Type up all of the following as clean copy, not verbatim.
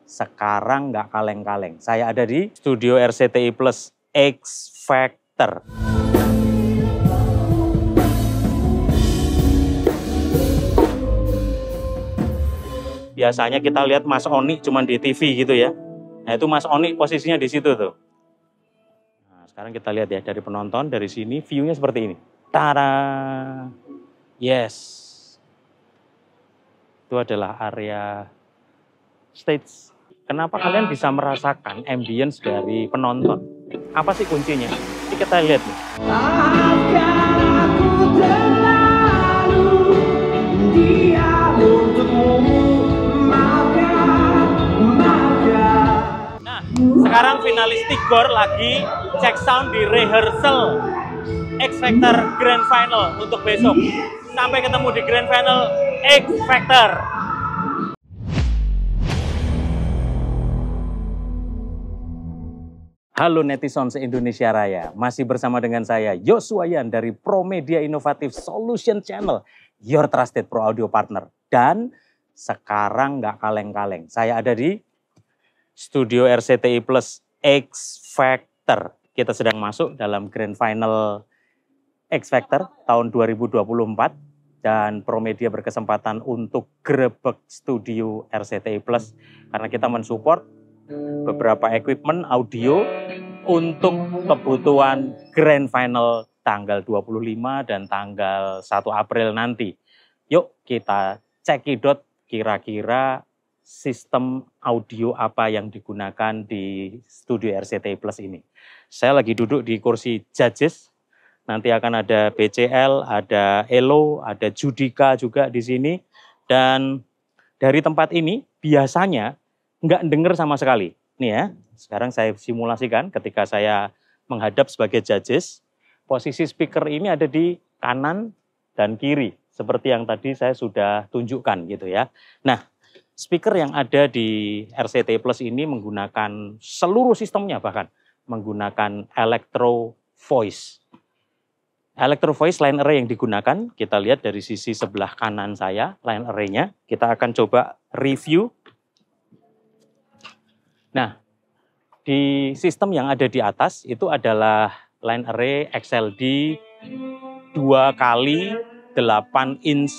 sekarang nggak kaleng-kaleng. Saya ada di studio RCTI Plus X Factor. Biasanya kita lihat Mas Oni cuma di TV gitu ya. Nah itu Mas Oni posisinya di situ tuh. Nah, sekarang kita lihat ya dari penonton, dari sini view-nya seperti ini. Tada! Yes. Itu adalah area stage. Kenapa kalian bisa merasakan ambience dari penonton? Apa sih kuncinya? Ini kita lihat nih. Nah, sekarang finalis Tigor lagi cek sound di rehearsal X Factor Grand Final untuk besok. Sampai ketemu di Grand Final X Factor. Halo netizen se-Indonesia Raya, masih bersama dengan saya Yoswayan dari Promedia Inovatif Solution Channel, your trusted pro audio partner. Dan sekarang nggak kaleng-kaleng, saya ada di studio RCTI Plus X Factor. Kita sedang masuk dalam Grand Final X Factor tahun 2024 dan Promedia berkesempatan untuk grebek studio RCTI Plus karena kita mensupport beberapa equipment audio untuk kebutuhan Grand Final tanggal 25 dan tanggal 1 April nanti. Yuk kita cekidot kira-kira sistem audio apa yang digunakan di studio RCTI Plus ini. Saya lagi duduk di kursi judges. Nanti akan ada BCL, ada Elo, ada Judika juga di sini. Dan dari tempat ini biasanya nggak denger sama sekali. Nih ya, sekarang saya simulasikan ketika saya menghadap sebagai judges. Posisi speaker ini ada di kanan dan kiri. Seperti yang tadi saya sudah tunjukkan gitu ya. Nah, speaker yang ada di RCTI Plus ini menggunakan seluruh sistemnya bahkan. Menggunakan Electro Voice. Electro Voice line array yang digunakan, kita lihat dari sisi sebelah kanan saya, line array-nya. Kita akan coba review. Nah, di sistem yang ada di atas itu adalah line array XLD 2x8 inch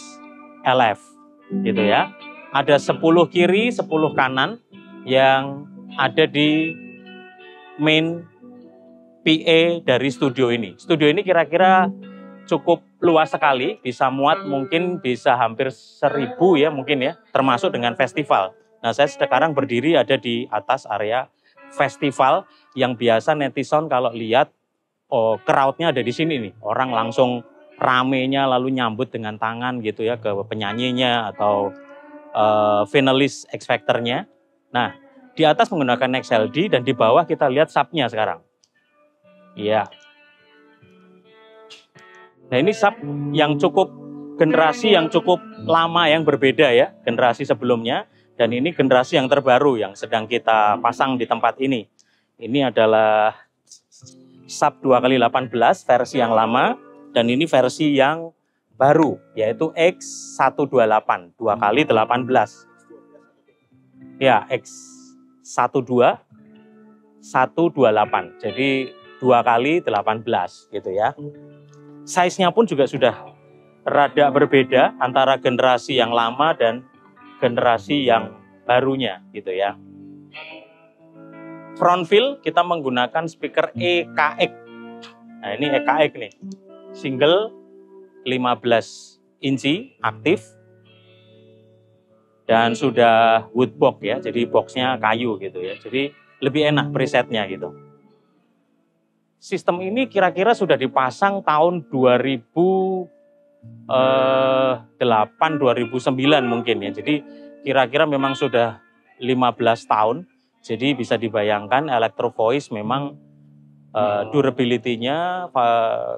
LF gitu ya. Ada 10 kiri, 10 kanan yang ada di main PA dari studio ini. Studio ini kira-kira cukup luas sekali, bisa muat mungkin bisa hampir 1000 ya mungkin ya, termasuk dengan festival. Nah, saya sekarang berdiri ada di atas area festival yang biasa netizen kalau lihat crowd-nya ada di sini nih. Orang langsung ramenya lalu nyambut dengan tangan gitu ya ke penyanyinya atau finalis X Factor-nya. Nah, di atas menggunakan XLD dan di bawah kita lihat sub-nya sekarang. Iya. Nah, ini sub yang cukup generasi yang cukup lama yang berbeda ya, generasi sebelumnya. Dan ini generasi yang terbaru yang sedang kita pasang di tempat ini. Ini adalah sub 2x18 versi yang lama dan ini versi yang baru yaitu X128 2x18. Ya, X12 128. Jadi 2x18 gitu ya. Size-nya pun juga sudah rada berbeda antara generasi yang lama dan generasi yang barunya gitu ya. Front fill kita menggunakan speaker EKX. Nah, ini EKX nih. Single 15 inci aktif. Dan sudah woodbox ya. Jadi boxnya kayu gitu ya. Jadi lebih enak presetnya gitu. Sistem ini kira-kira sudah dipasang tahun 2009 mungkin ya. Jadi kira-kira memang sudah 15 tahun. Jadi bisa dibayangkan Electro Voice memang durability-nya,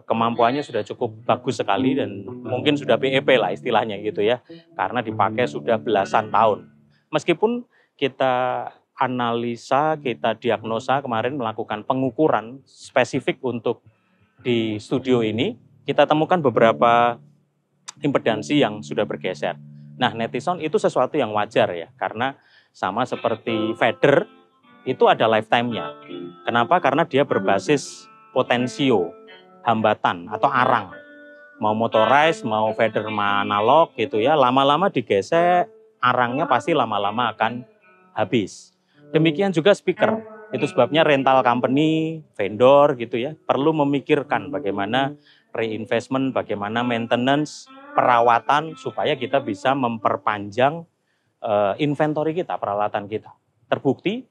kemampuannya sudah cukup bagus sekali dan mungkin sudah BEP lah istilahnya gitu ya. Karena dipakai sudah belasan tahun. Meskipun kita analisa, kita diagnosa kemarin melakukan pengukuran spesifik untuk di studio ini, kita temukan beberapa impedansi yang sudah bergeser. Nah, netizen itu sesuatu yang wajar ya, karena sama seperti fader, itu ada lifetime-nya. Kenapa? Karena dia berbasis potensio, hambatan atau arang. Mau motorized, mau fader analog gitu ya, lama-lama digesek, arangnya pasti lama-lama akan habis. Demikian juga speaker. Itu sebabnya rental company, vendor gitu ya, perlu memikirkan bagaimana reinvestment, bagaimana maintenance, perawatan supaya kita bisa memperpanjang inventory kita, peralatan kita. Terbukti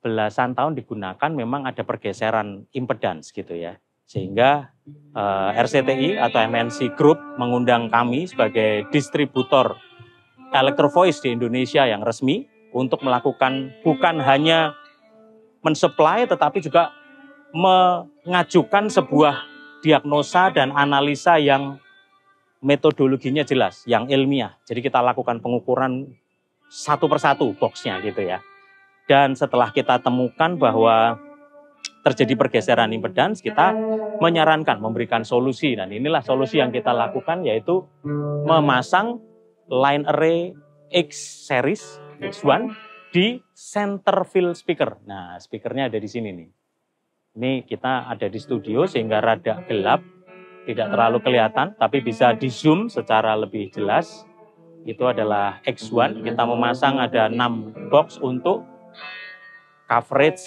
belasan tahun digunakan memang ada pergeseran impedance gitu ya. Sehingga RCTI atau MNC Group mengundang kami sebagai distributor Electro Voice di Indonesia yang resmi untuk melakukan bukan hanya mensuplai tetapi juga mengajukan sebuah diagnosa dan analisa yang metodologinya jelas, yang ilmiah. Jadi kita lakukan pengukuran satu persatu boxnya gitu ya. Dan setelah kita temukan bahwa terjadi pergeseran impedans, kita menyarankan, memberikan solusi. Dan inilah solusi yang kita lakukan, yaitu memasang line array X series, X1, di center field speaker. Nah, speakernya ada di sini nih. Ini kita ada di studio sehingga rada gelap, tidak terlalu kelihatan, tapi bisa di zoom secara lebih jelas. Itu adalah X1, kita memasang ada 6 box untuk coverage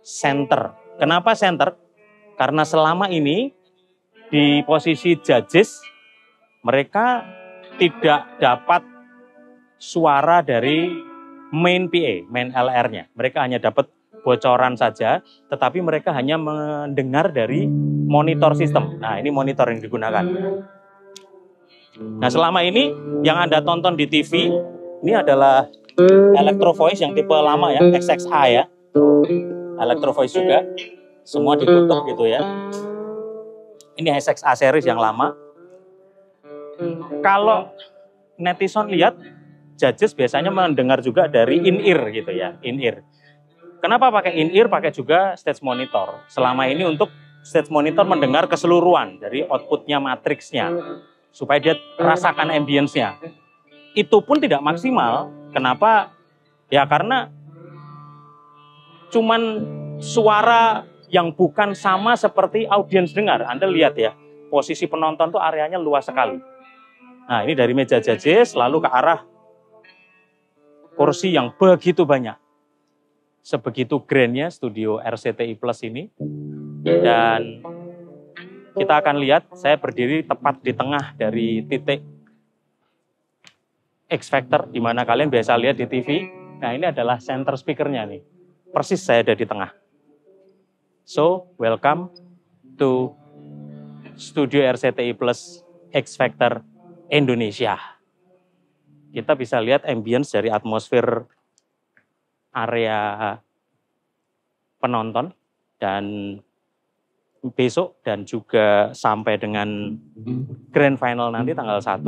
center. Kenapa center? Karena selama ini di posisi judges mereka tidak dapat suara dari main PA, main LR-nya. Mereka hanya dapat bocoran saja, tetapi mereka hanya mendengar dari monitor sistem. Nah, ini monitor yang digunakan. Nah, selama ini yang Anda tonton di TV, ini adalah Electro Voice yang tipe lama ya, XXA ya. Electro Voice juga, semua ditutup gitu ya. Ini XXA series yang lama. Kalau netizen lihat, judges biasanya mendengar juga dari in-ear gitu ya, in-ear. Kenapa pakai in-ear? Pakai juga stage monitor. Selama ini untuk stage monitor mendengar keseluruhan dari outputnya, matriksnya, supaya dia rasakan ambience-nya. Itu pun tidak maksimal. Kenapa? Ya karena cuman suara yang bukan sama seperti audiens dengar. Anda lihat ya, posisi penonton tuh areanya luas sekali. Nah, ini dari meja judges lalu ke arah kursi yang begitu banyak. Sebegitu grandnya studio RCTI Plus ini. Dan kita akan lihat, saya berdiri tepat di tengah dari titik X Factor, di mana kalian biasa lihat di TV. Nah, ini adalah center speakernya nih. Persis saya ada di tengah. So, welcome to Studio RCTI Plus X Factor Indonesia. Kita bisa lihat ambience dari atmosfer area penonton, dan besok dan juga sampai dengan grand final nanti tanggal 1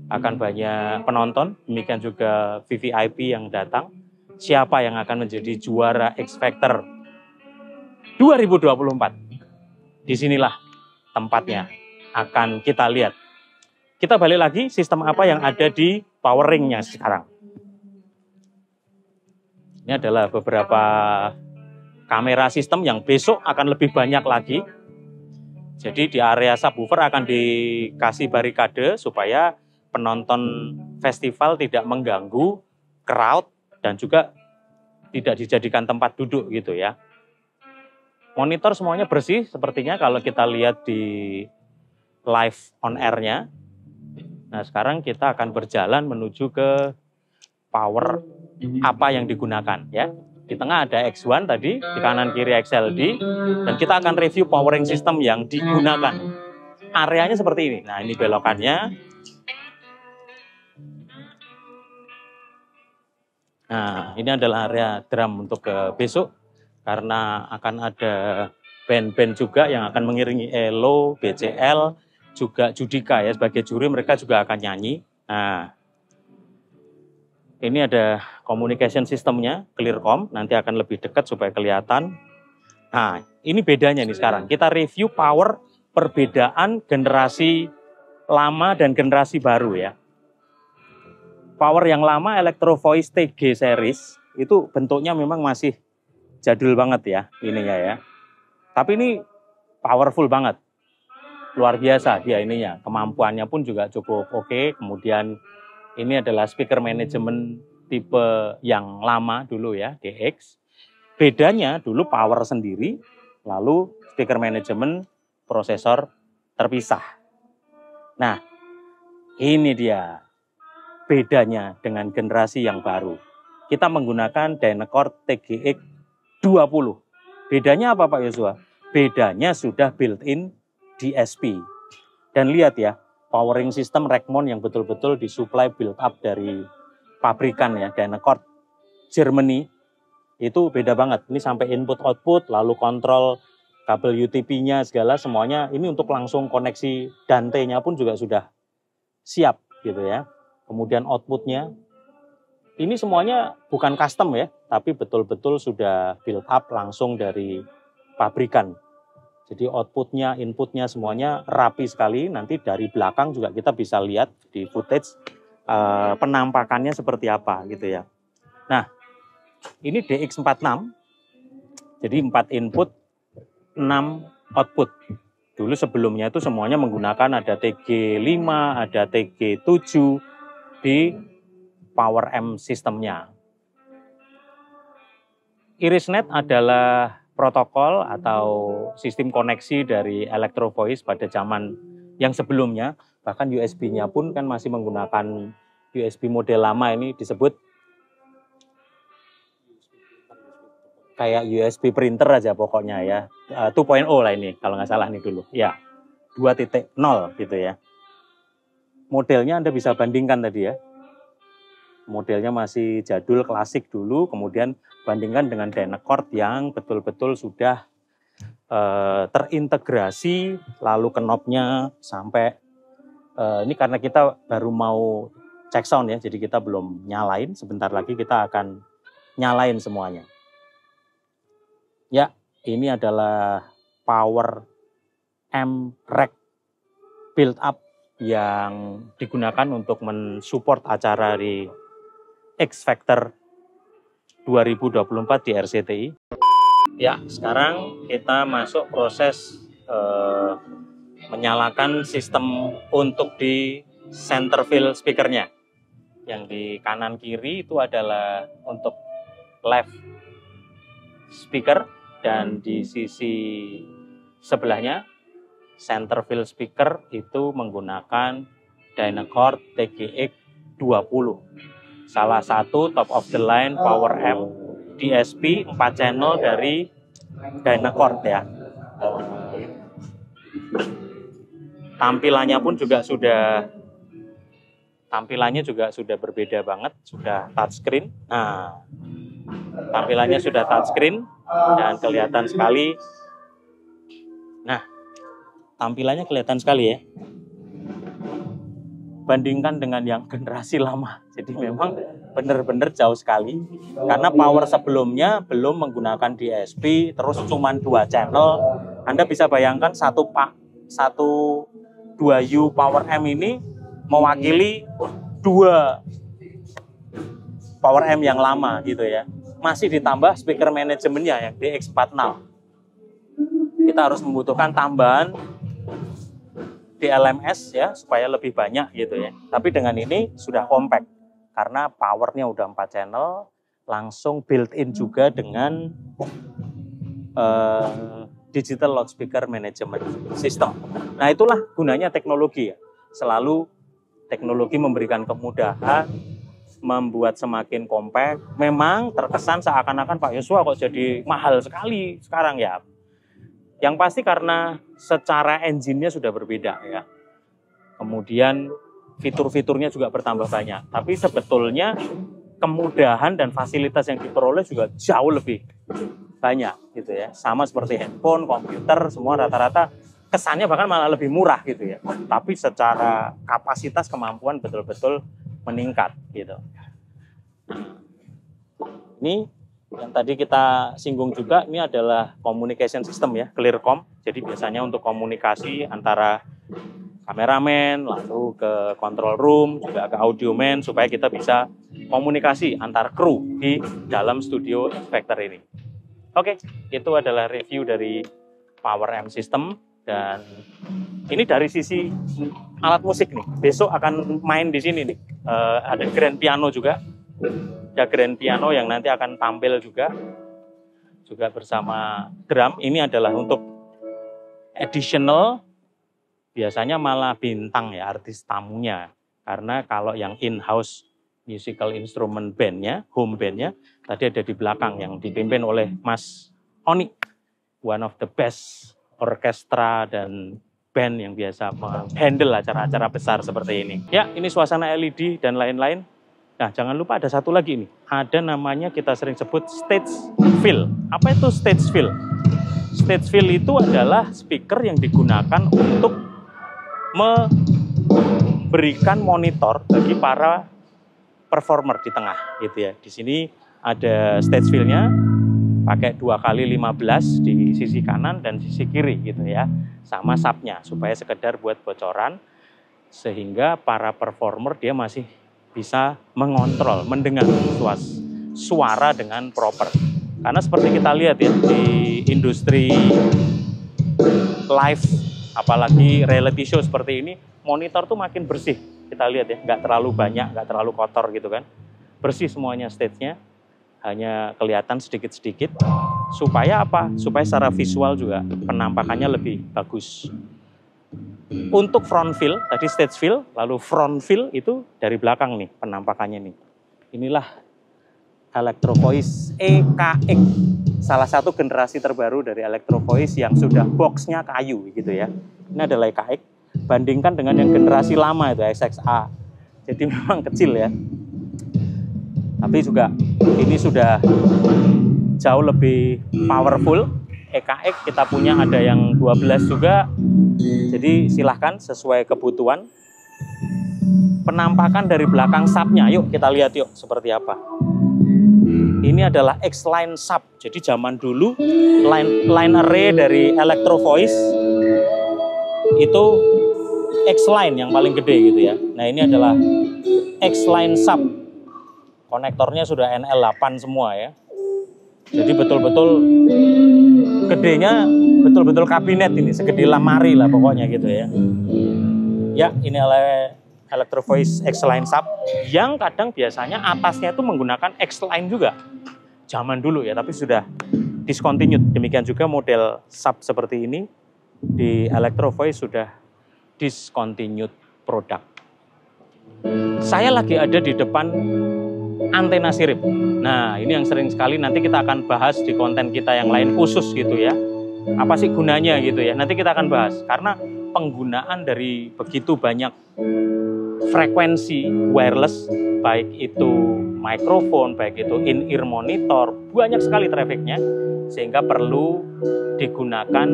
akan banyak penonton, demikian juga VVIP yang datang. Siapa yang akan menjadi juara X Factor 2024? Disinilah tempatnya akan kita lihat. Kita balik lagi, sistem apa yang ada di powering-nya sekarang. Ini adalah beberapa kamera sistem yang besok akan lebih banyak lagi. Jadi di area subwoofer akan dikasih barikade supaya penonton festival tidak mengganggu crowd dan juga tidak dijadikan tempat duduk gitu ya. Monitor semuanya bersih sepertinya kalau kita lihat di live on air-nya. Nah, sekarang kita akan berjalan menuju ke power apa yang digunakan ya. Di tengah ada X1 tadi, di kanan kiri XLD, dan kita akan review powering system yang digunakan. Areanya seperti ini. Nah, ini belokannya. Nah, ini adalah area drum untuk besok, karena akan ada band-band juga yang akan mengiringi ELO, BCL, juga Judika ya, sebagai juri mereka juga akan nyanyi. Nah, ini ada communication systemnya, Clearcom, nanti akan lebih dekat supaya kelihatan. Nah, ini bedanya nih sekarang. Kita review power perbedaan generasi lama dan generasi baru ya. Power yang lama Electro Voice TG series itu bentuknya memang masih jadul banget ya ininya ya. Tapi ini powerful banget. Luar biasa dia ininya. Kemampuannya pun juga cukup oke. Kemudian ini adalah speaker management tipe yang lama dulu ya, DX. Bedanya dulu power sendiri, lalu speaker management prosesor terpisah. Nah, ini dia bedanya dengan generasi yang baru. Kita menggunakan Dynacord TGX 20. Bedanya apa Pak Yosua? Bedanya sudah built-in DSP. Dan lihat ya, powering system Rackmon yang betul-betul disuplai build up dari pabrikan ya, Dynacord Germany. Itu beda banget. Ini sampai input output, lalu kontrol kabel UTP-nya segala semuanya. Ini untuk langsung koneksi Dante-nya pun juga sudah siap gitu ya. Kemudian outputnya, ini semuanya bukan custom ya, tapi betul-betul sudah build up langsung dari pabrikan. Jadi outputnya, inputnya semuanya rapi sekali. Nanti dari belakang juga kita bisa lihat di footage penampakannya seperti apa gitu ya. Nah, ini DX46, jadi 4 input, 6 output. Dulu sebelumnya itu semuanya menggunakan ada TG5, ada TG7 di Power M sistemnya. IrisNet adalah protokol atau sistem koneksi dari Electro Voice pada zaman yang sebelumnya. Bahkan USB-nya pun kan masih menggunakan USB model lama, ini disebut kayak USB printer aja pokoknya ya. 2.0 lah ini kalau nggak salah nih dulu. Ya, 2.0 gitu ya. Modelnya Anda bisa bandingkan tadi ya. Modelnya masih jadul, klasik dulu, kemudian bandingkan dengan Dynacord yang betul-betul sudah terintegrasi, lalu knobnya sampai, ini karena kita baru mau cek sound ya, jadi kita belum nyalain, sebentar lagi kita akan nyalain semuanya. Ya, ini adalah Power M Rack build up yang digunakan untuk mensupport acara di X Factor 2024 di RCTI. Ya, sekarang kita masuk proses menyalakan sistem untuk di center field speakernya. Yang di kanan kiri itu adalah untuk left speaker, dan di sisi sebelahnya center field speaker itu menggunakan Dynacord TGX 20. Salah satu top of the line Power M DSP 4 channel dari Dynacord ya. Tampilannya juga sudah berbeda banget, sudah touchscreen. Nah, tampilannya sudah touchscreen dan kelihatan sekali. Nah, tampilannya kelihatan sekali ya. Bandingkan dengan yang generasi lama. Jadi memang benar-benar jauh sekali. Karena power sebelumnya belum menggunakan DSP, terus cuma 2 channel. Anda bisa bayangkan 2U Power M ini mewakili 2 Power M yang lama gitu ya. Masih ditambah speaker manajemennya yang DX46. Kita harus membutuhkan tambahan di LMS ya supaya lebih banyak gitu ya. Tapi dengan ini sudah compact karena powernya udah 4 channel, langsung built-in juga dengan digital loudspeaker management system. Nah, itulah gunanya teknologi ya. Selalu teknologi memberikan kemudahan, membuat semakin compact. Memang terkesan seakan-akan Pak Yosua kok jadi mahal sekali sekarang ya. Yang pasti karena secara engine-nya sudah berbeda ya. Kemudian fitur-fiturnya juga bertambah banyak. Tapi sebetulnya kemudahan dan fasilitas yang diperoleh juga jauh lebih banyak gitu ya. Sama seperti handphone, komputer, semua rata-rata kesannya bahkan malah lebih murah gitu ya. Tapi secara kapasitas kemampuan betul-betul meningkat gitu. Ini yang tadi kita singgung juga, ini adalah communication system ya, Clearcom. Jadi biasanya untuk komunikasi antara kameramen, lalu ke control room, juga ke audio man, supaya kita bisa komunikasi antar kru di dalam studio X-Factor ini. Oke, itu adalah review dari Power Amp System, dan ini dari sisi alat musik nih. Besok akan main di sini nih. Ada grand piano juga. Ada grand piano yang nanti akan tampil juga bersama drum. Ini adalah untuk additional, biasanya malah bintang ya, artis tamunya. Karena kalau yang in-house musical instrument bandnya, home bandnya, tadi ada di belakang yang dipimpin oleh Mas Oni, one of the best orkestra dan band yang biasa handle acara-acara besar seperti ini. Ya, ini suasana LED dan lain-lain. Nah, jangan lupa ada satu lagi nih. Ada namanya kita sering sebut stage fill. Apa itu stage fill? Stage fill itu adalah speaker yang digunakan untuk memberikan monitor bagi para performer di tengah gitu ya. Di sini ada stage fill-nya pakai 2x15 di sisi kanan dan sisi kiri gitu ya. Sama sub-nya supaya sekedar buat bocoran, sehingga para performer dia masih bisa mengontrol, mendengar suara dengan proper. Karena seperti kita lihat ya di industri live, apalagi reality show seperti ini, monitor tuh makin bersih. Kita lihat ya, nggak terlalu banyak, nggak terlalu kotor gitu kan. Bersih semuanya stage-nya, hanya kelihatan sedikit-sedikit. Supaya apa? Supaya secara visual juga penampakannya lebih bagus. Untuk front fill, tadi stage fill, lalu front fill itu dari belakang nih penampakannya nih. Inilah Electro Voice EKX, salah satu generasi terbaru dari Electro Voice yang sudah boxnya kayu gitu ya. Ini adalah EKX, bandingkan dengan yang generasi lama itu XXA. Jadi memang kecil ya. Tapi juga ini sudah jauh lebih powerful. EKX kita punya ada yang 12 juga. Jadi silahkan sesuai kebutuhan. Penampakan dari belakang sub-nya, yuk kita lihat yuk seperti apa. Ini adalah X-Line sub. Jadi zaman dulu line array dari Electro Voice itu X-Line yang paling gede gitu ya. Nah, ini adalah X-Line sub. Konektornya sudah NL8 semua ya. Jadi betul-betul gedenya, betul-betul kabinet ini, segede lemari lah pokoknya gitu ya. Ya, ini adalah Electro Voice X-Line sub yang kadang biasanya atasnya itu menggunakan X-Line juga. Zaman dulu ya, tapi sudah discontinued. Demikian juga model sub seperti ini di Electro Voice sudah discontinued produk. Saya lagi ada di depan antena sirip. Nah, ini yang sering sekali nanti kita akan bahas di konten kita yang lain khusus gitu ya. Apa sih gunanya gitu ya? Nanti kita akan bahas. Karena penggunaan dari begitu banyak frekuensi wireless, baik itu mikrofon, baik itu in-ear monitor, banyak sekali trafficnya, sehingga perlu digunakan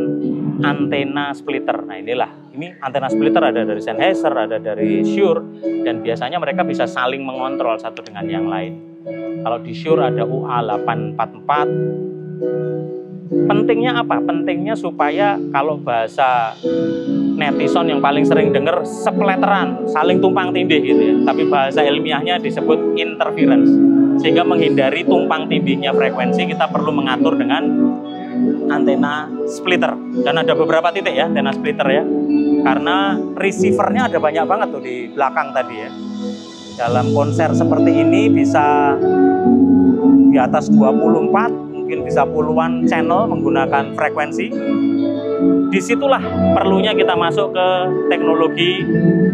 antena splitter. Nah inilah, ini antena splitter ada dari Sennheiser, ada dari Shure, dan biasanya mereka bisa saling mengontrol satu dengan yang lain. Kalau di Shure ada UA844. Pentingnya apa? Pentingnya supaya kalau bahasa netizen yang paling sering dengar sepeleteran, saling tumpang tindih gitu ya. Tapi bahasa ilmiahnya disebut interference. Sehingga menghindari tumpang tindihnya frekuensi, kita perlu mengatur dengan antena splitter. Dan ada beberapa titik ya, antena splitter ya. Karena receivernya ada banyak banget tuh di belakang tadi ya. Dalam konser seperti ini bisa di atas 24, mungkin bisa puluhan channel menggunakan frekuensi. Disitulah perlunya kita masuk ke teknologi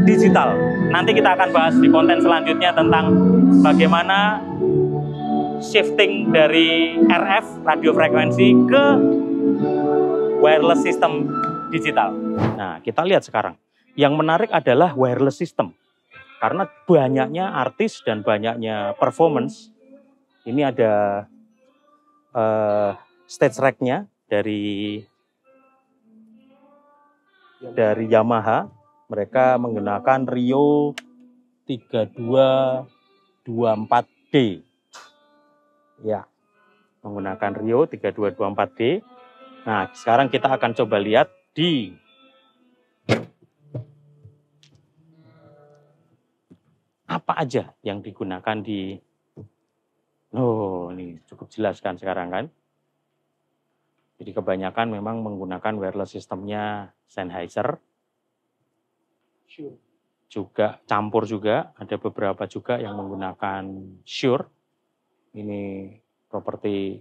digital. Nanti kita akan bahas di konten selanjutnya tentang bagaimana shifting dari RF, radio frekuensi, ke wireless system digital. Nah, kita lihat sekarang. Yang menarik adalah wireless system. Karena banyaknya artis dan banyaknya performance. Ini ada stage rack-nya dari Yamaha. Mereka menggunakan Rio 3224D. Ya, menggunakan Rio 3224D. Nah, sekarang kita akan coba lihat di apa aja yang digunakan di... Oh, ini cukup jelas kan sekarang kan. Jadi kebanyakan memang menggunakan wireless sistemnya Sennheiser. Juga campur juga, ada beberapa juga yang menggunakan Shure. Ini properti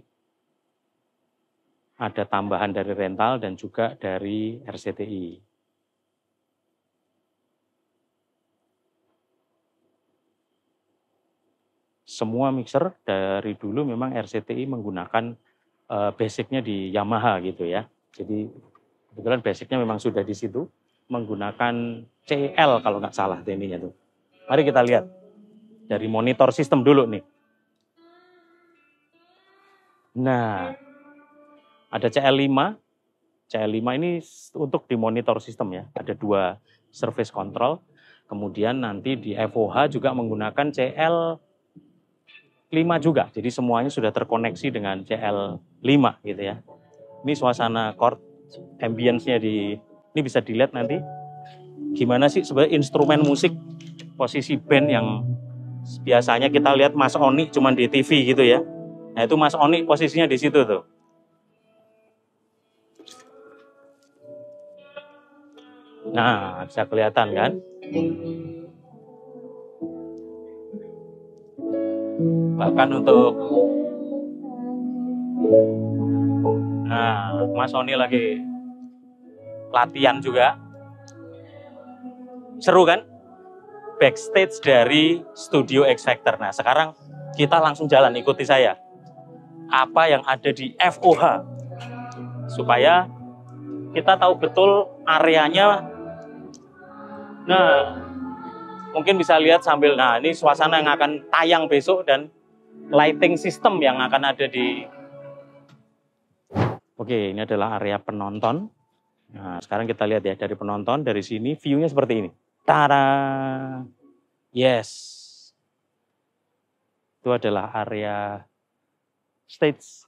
ada tambahan dari rental dan juga dari RCTI. Semua mixer dari dulu memang RCTI menggunakan basicnya di Yamaha gitu ya. Jadi kebetulan basicnya memang sudah di situ, menggunakan CL kalau nggak salah ininya tuh. Mari kita lihat dari monitor sistem dulu nih. Nah, ada CL5. CL5 ini untuk di monitor sistem ya. Ada 2 service control. Kemudian nanti di FOH juga menggunakan CL5 juga. Jadi semuanya sudah terkoneksi dengan CL5 gitu ya. Ini suasana chord ambience-nya ini bisa dilihat nanti. Gimana sih sebenarnya instrumen musik posisi band yang biasanya kita lihat Mas Oni cuma di TV gitu ya. Nah itu Mas Oni posisinya di situ tuh. Nah bisa kelihatan kan. Bahkan untuk Mas Oni lagi latihan juga. Seru kan? Backstage dari Studio X Factor. Nah sekarang kita langsung jalan, ikuti saya. Apa yang ada di FOH. Supaya kita tahu betul areanya. Nah, mungkin bisa lihat sambil, nah ini suasana yang akan tayang besok dan lighting system yang akan ada di... Oke, ini adalah area penonton. Nah, sekarang kita lihat ya dari penonton, dari sini view-nya seperti ini. Tada! Yes. Itu adalah area stage.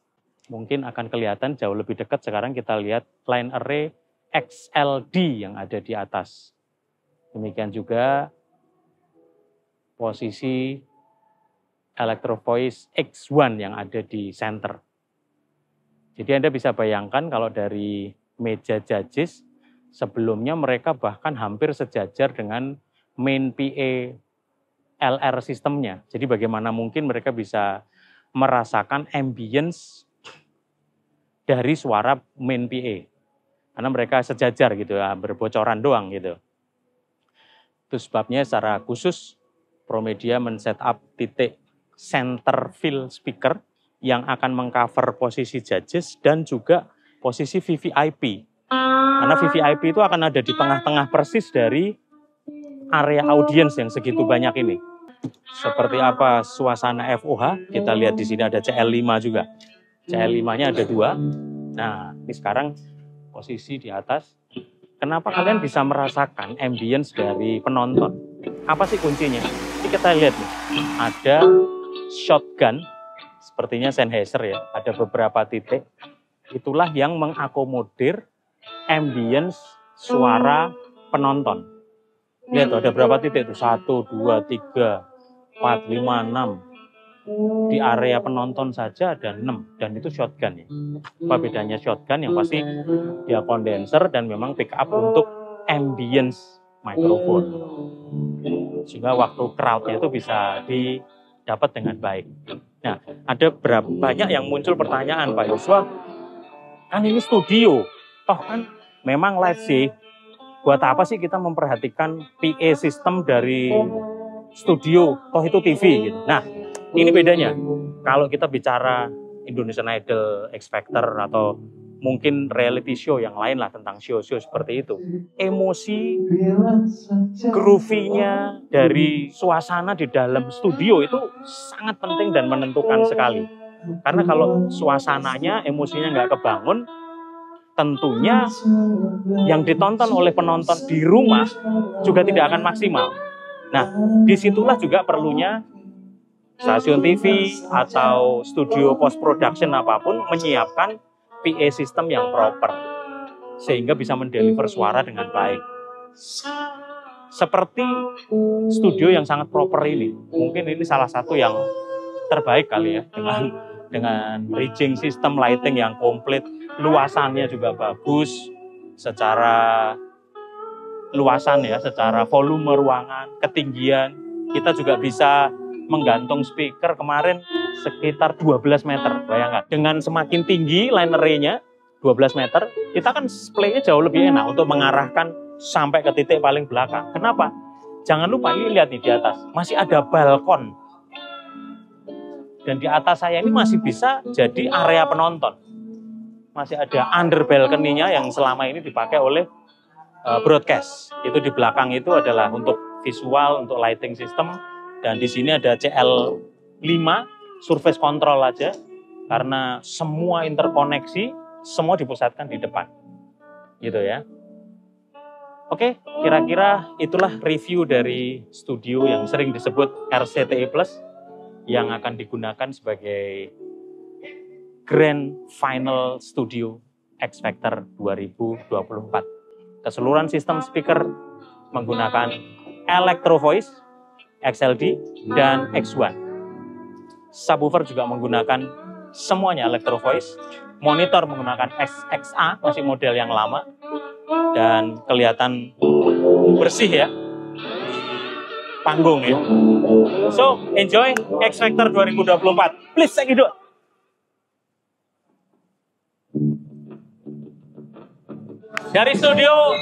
Mungkin akan kelihatan jauh lebih dekat. Sekarang kita lihat line array XLD yang ada di atas. Demikian juga posisi Electro Voice X1 yang ada di center. Jadi Anda bisa bayangkan kalau dari meja judges, sebelumnya mereka bahkan hampir sejajar dengan main PA LR sistemnya. Jadi bagaimana mungkin mereka bisa merasakan ambience dari suara main PA. Karena mereka sejajar gitu ya, berbocoran doang gitu. Itu sebabnya secara khusus Promedia men-setup titik center field speaker yang akan mengcover posisi judges dan juga posisi VVIP. Karena VVIP itu akan ada di tengah-tengah persis dari area audiens yang segitu banyak ini. Seperti apa suasana FOH? Kita lihat di sini ada CL5 juga. CL5-nya ada 2. Nah, ini sekarang posisi di atas. Kenapa kalian bisa merasakan ambience dari penonton? Apa sih kuncinya? Ini kita lihat nih. Ada shotgun, sepertinya Sennheiser ya. Ada beberapa titik. Itulah yang mengakomodir ambience suara penonton. Lihat tuh, ada berapa titik tuh? 1, 2, 3, 4, 5, 6. Di area penonton saja ada 6. Dan itu shotgun ya. Apa bedanya shotgun? Yang pasti dia kondenser dan memang pick up untuk ambience microphone. Sehingga waktu crowd-nya itu bisa didapat dengan baik. Nah, ada banyak yang muncul pertanyaan, Pak Yosua, kan ini studio, toh kan memang live sih. Buat apa sih kita memperhatikan PA system dari studio, toh itu TV gitu. Nah, ini bedanya. Kalau kita bicara Indonesian Idol, X Factor, atau mungkin reality show yang lain lah tentang show-show seperti itu. Emosi, groovy-nya dari suasana di dalam studio itu sangat penting dan menentukan sekali. Karena kalau suasananya, emosinya nggak kebangun, tentunya yang ditonton oleh penonton di rumah juga tidak akan maksimal. Nah, disitulah juga perlunya stasiun TV atau studio post production apapun menyiapkan PA system yang proper sehingga bisa mendeliver suara dengan baik. seperti studio yang sangat proper ini. Mungkin ini salah satu yang terbaik kali ya, dengan rigging system lighting yang komplit, luasannya juga bagus secara luasan ya, secara volume ruangan, ketinggian. Kita juga bisa menggantung speaker kemarin sekitar 12 meter, bayangkan. Dengan semakin tinggi line array-nya 12 meter, kita kan play-nya jauh lebih enak untuk mengarahkan sampai ke titik paling belakang. Kenapa? Jangan lupa ini, lihat nih di atas, masih ada balkon. Dan di atas saya ini masih bisa jadi area penonton. Masih ada under balcony-nya yang selama ini dipakai oleh broadcast. Itu di belakang itu adalah untuk visual, untuk lighting system. Dan di sini ada CL5, surface control aja. Karena semua interkoneksi, semua dipusatkan di depan. Gitu ya. Oke, kira-kira itulah review dari studio yang sering disebut RCTI Plus yang akan digunakan sebagai Grand Final Studio X Factor 2024. Keseluruhan sistem speaker menggunakan Electro Voice, XLD, dan X1. Subwoofer juga menggunakan semuanya Electro Voice. Monitor menggunakan XXA, masih model yang lama. Dan kelihatan bersih ya, panggung ya. So, enjoy X Factor 2024. Please, check it out. Dari studio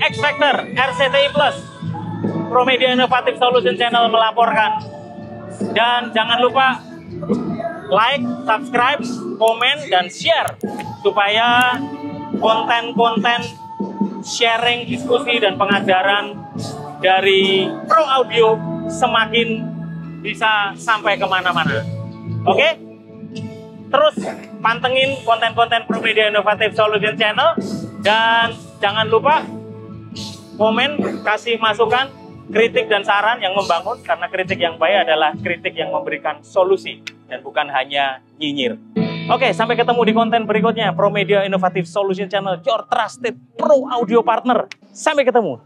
X Factor RCTI Plus, Promedia Innovative Solution Channel melaporkan. Dan jangan lupa like, subscribe, komen, dan share supaya konten-konten sharing, diskusi, dan pengajaran dari Pro Audio semakin bisa sampai kemana-mana. Oke? Terus pantengin konten-konten Promedia Innovative Solution Channel. Dan jangan lupa komen, kasih masukan, kritik dan saran yang membangun. Karena kritik yang baik adalah kritik yang memberikan solusi dan bukan hanya nyinyir. Oke, sampai ketemu di konten berikutnya. Promedia Innovative Solution Channel, your trusted Pro Audio partner. Sampai ketemu.